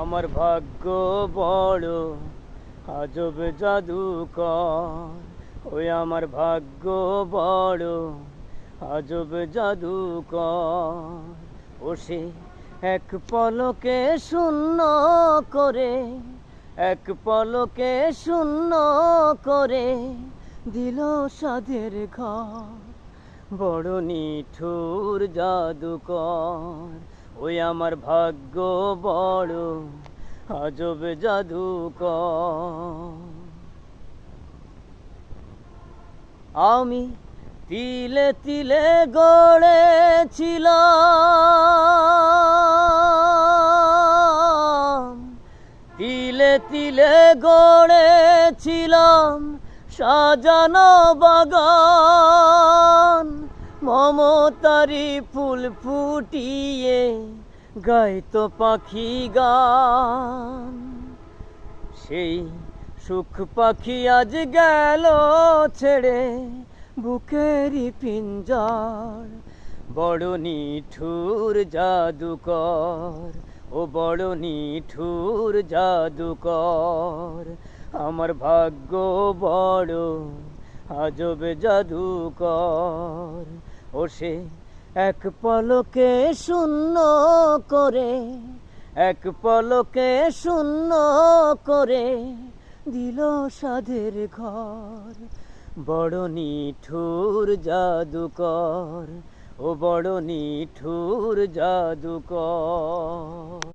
আমার ভাগ্য বড় আজব জাদুকর, ওই আমার ভাগ্য বড় আজব জাদুকর। ও সে এক পলকে শূন্য করে, এক পলকে শূন্য করে দিল সাধের ঘর। বড় নিঠুর জাদুকর, ওই আমার ভাগ্য বড় আজব জাদুকর। আমি তিলে তিলে গড়েছিলাম, তিলে তিলে গড়েছিলাম সাজানো বাগান। মমতারি ফুল ফুটিয়ে গাইতো পাখি গান। সেই সুখ পাখি আজ গেল ছেড়ে বুকেরই পিঞ্জর। বড় নিঠুর জাদুকর, ও বড় নিঠুর জাদুকর। আমার ভাগ্য বড় আজব জাদুকর। ও সে এক পলকে শূন্য করে, এক পলকে শূন্য করে দিল সাধের ঘর। বড় নিঠুর জাদুকর, ও বড় নিঠুর জাদুকর।